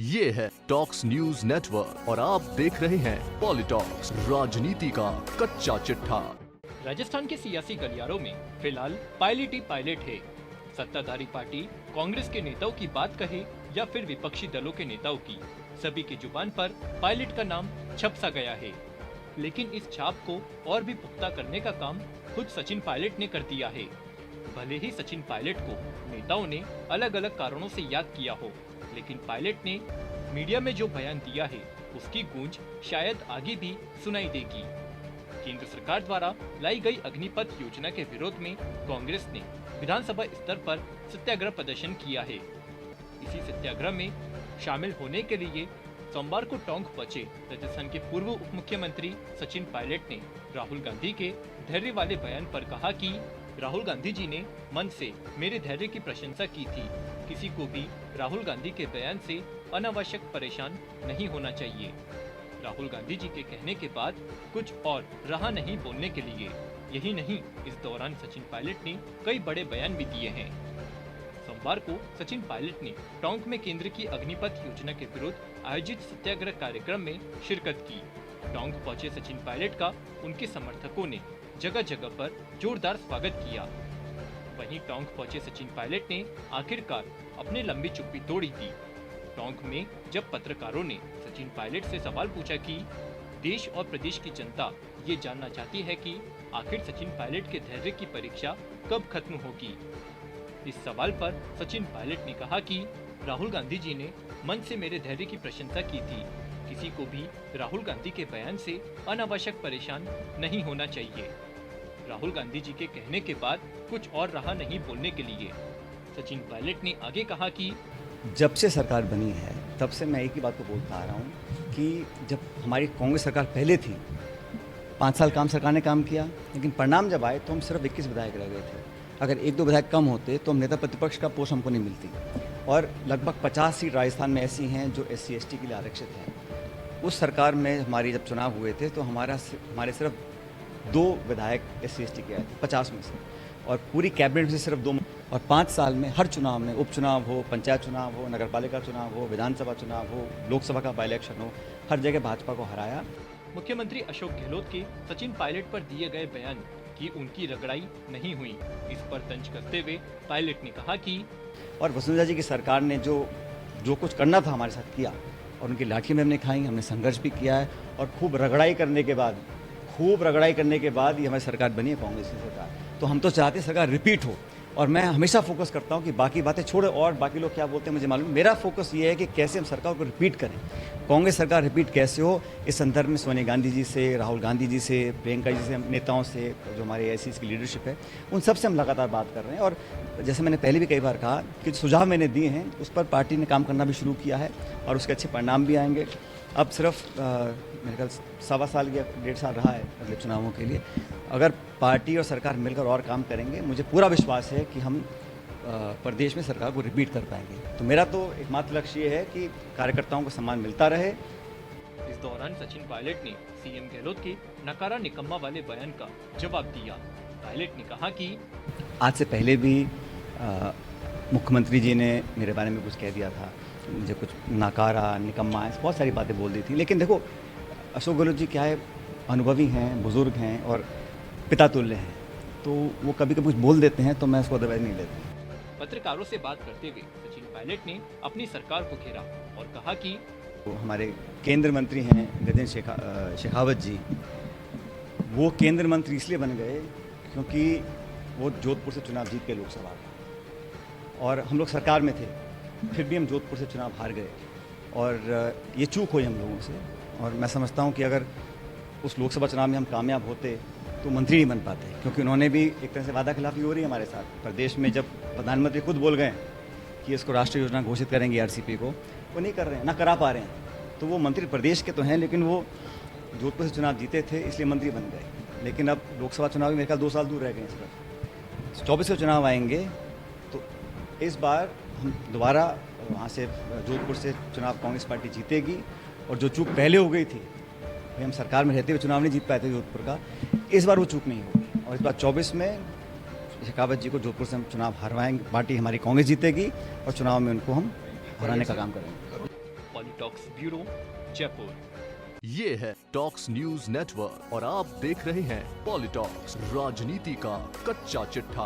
ये है talks news network और आप देख रहे हैं पॉलिटॉक्स, राजनीति का कच्चा चिट्ठा। राजस्थान के सियासी गलियारों में फिलहाल पायलट ही पायलट है। सत्ताधारी पार्टी कांग्रेस के नेताओं की बात कहे या फिर विपक्षी दलों के नेताओं की, सभी की जुबान पर पायलट का नाम छप सा गया है। लेकिन इस छाप को और भी पुख्ता करने का काम खुद सचिन पायलट ने कर दिया है। भले ही सचिन पायलट को नेताओं ने अलग अलग कारणों से याद किया हो, लेकिन पायलट ने मीडिया में जो बयान दिया है उसकी गूंज शायद आगे भी सुनाई देगी। केंद्र सरकार द्वारा लाई गई अग्निपथ योजना के विरोध में कांग्रेस ने विधानसभा स्तर पर सत्याग्रह प्रदर्शन किया है। इसी सत्याग्रह में शामिल होने के लिए सोमवार को टोंक पहुंचे राजस्थान के पूर्व उप मुख्यमंत्री सचिन पायलट ने राहुल गांधी के धैर्य वाले बयान पर कहा कि राहुल गांधी जी ने मन से मेरे धैर्य की प्रशंसा की थी। किसी को भी राहुल गांधी के बयान से अनावश्यक परेशान नहीं होना चाहिए। राहुल गांधी जी के कहने के बाद कुछ और रहा नहीं बोलने के लिए। यही नहीं, इस दौरान सचिन पायलट ने कई बड़े बयान भी दिए हैं। सोमवार को सचिन पायलट ने टोंक में केंद्र की अग्निपथ योजना के विरुद्ध आयोजित सत्याग्रह कार्यक्रम में शिरकत की। टोंक पहुंचे सचिन पायलट का उनके समर्थकों ने जगह जगह पर जोरदार स्वागत किया। वहीं टोंक पहुंचे सचिन पायलट ने आखिरकार अपनी लंबी चुप्पी तोड़ी थी। टोंक में जब पत्रकारों ने सचिन पायलट से सवाल पूछा कि देश और प्रदेश की जनता ये जानना चाहती है कि आखिर सचिन पायलट के धैर्य की परीक्षा कब खत्म होगी, इस सवाल पर सचिन पायलट ने कहा कि राहुल गांधी जी ने मन से मेरे धैर्य की प्रशंसा की थी। किसी को भी राहुल गांधी के बयान से अनावश्यक परेशान नहीं होना चाहिए। राहुल गांधी जी के कहने के बाद कुछ और रहा नहीं बोलने के लिए। सचिन पायलट ने आगे कहा कि जब से सरकार बनी है तब से मैं एक ही बात को बोलता आ रहा हूँ कि जब हमारी कांग्रेस सरकार पहले थी 5 साल काम सरकार ने काम किया, लेकिन परिणाम जब आए तो हम सिर्फ 21 विधायक रह गए थे। अगर 1-2 विधायक कम होते तो हम नेता प्रतिपक्ष का पोस्ट हमको नहीं मिलती। और लगभग 50 सीट राजस्थान में ऐसी हैं जो SC ST के लिए आरक्षित हैं। उस सरकार में हमारी जब चुनाव हुए थे तो हमारे सिर्फ 2 विधायक SC ST के आए थे 50 में से, और पूरी कैबिनेट में से सिर्फ 2। और 5 साल में हर चुनाव में, उपचुनाव हो, पंचायत चुनाव हो, नगरपालिका चुनाव हो, विधानसभा चुनाव हो, लोकसभा का बाई इलेक्शन हो, हर जगह भाजपा को हराया। मुख्यमंत्री अशोक गहलोत के सचिन पायलट पर दिए गए बयान कि उनकी रगड़ाई नहीं हुई, इस पर तंज कसते हुए पायलट ने कहा कि और वसुंधरा जी की सरकार ने जो कुछ करना था हमारे साथ किया, और उनकी लाठी में हमने खाई, हमने संघर्ष भी किया है, और खूब रगड़ाई करने के बाद ये हमारी सरकार बनी है, कांग्रेस की सरकार। तो हम तो चाहते हैं सरकार रिपीट हो, और मैं हमेशा फोकस करता हूं कि बाकी बातें छोड़े और बाकी लोग क्या बोलते हैं मुझे मालूम। मेरा फोकस ये है कि कैसे हम सरकार को रिपीट करें। कांग्रेस सरकार रिपीट कैसे हो, इस संदर्भ में सोनिया गांधी जी से, राहुल गांधी जी से, प्रियंका जी से, नेताओं से, जो हमारे ICC की लीडरशिप है, उन सब से हम लगातार बात कर रहे हैं। और जैसे मैंने पहले भी कई बार कहा कि सुझाव मैंने दिए हैं उस पर पार्टी ने काम करना भी शुरू किया है, और उसके अच्छे परिणाम भी आएंगे। अब सिर्फ मेरे ख्याल 1.25 साल या 1.5 साल रहा है अगले चुनावों के लिए। अगर पार्टी और सरकार मिलकर और काम करेंगे, मुझे पूरा विश्वास है कि हम प्रदेश में सरकार को रिपीट कर पाएंगे। तो मेरा तो एकमात्र लक्ष्य ये है कि कार्यकर्ताओं को सम्मान मिलता रहे। इस दौरान सचिन पायलट ने CM गहलोत के नकारा निकम्मा वाले बयान का जवाब दिया। पायलट ने कहा कि आज से पहले भी मुख्यमंत्री जी ने मेरे बारे में कुछ कह दिया था, मुझे कुछ नकारा निकम्मा ऐसी बहुत सारी बातें बोल दी थी। लेकिन देखो, अशोक गहलोत जी क्या है, अनुभवी हैं, बुजुर्ग हैं और पिता तुल्य हैं, तो वो कभी कभी कुछ बोल देते हैं तो मैं उसको अदरवाइज नहीं लेता। पत्रकारों से बात करते हुए सचिन पायलट ने अपनी सरकार को घेरा और कहा कि वो हमारे केंद्र मंत्री हैं गजेंद्र शेखावत जी, वो केंद्र मंत्री इसलिए बन गए क्योंकि वो जोधपुर से चुनाव जीत के लोकसभा, और हम लोग सरकार में थे, फिर भी हम जोधपुर से चुनाव हार गए, और ये चूक हुई हम लोगों से। और मैं समझता हूँ कि अगर उस लोकसभा चुनाव में हम कामयाब होते तो मंत्री नहीं बन पाते, क्योंकि उन्होंने भी एक तरह से वादा खिलाफी हो रही है हमारे साथ। प्रदेश में जब प्रधानमंत्री खुद बोल गए कि इसको राष्ट्रीय योजना घोषित करेंगे RCP को, वो नहीं कर रहे हैं, ना करा पा रहे हैं। तो वो मंत्री प्रदेश के तो हैं, लेकिन वो जोधपुर से चुनाव जीते थे इसलिए मंत्री बन गए। लेकिन अब लोकसभा चुनाव में मेरे ख्याल 2 साल दूर रह गए इस पर। 24 के चुनाव आएंगे तो इस बार हम दोबारा वहाँ से जोधपुर से चुनाव कांग्रेस पार्टी जीतेगी, और जो चूक पहले हो गई थी, हम सरकार में रहते हुए चुनाव नहीं जीत पाए थे जोधपुर का, इस बार वो चूक नहीं होगी। और इस बार 24 में शेखावत जी को जोधपुर से हम चुनाव हरवाएंगे, पार्टी हमारी कांग्रेस जीतेगी, और चुनाव में उनको हम हराने का काम करेंगे। पॉलिटॉक्स ब्यूरो, जयपुर। ये है टॉक्स न्यूज नेटवर्क और आप देख रहे हैं पॉलिटॉक्स, राजनीति का कच्चा चिट्ठा।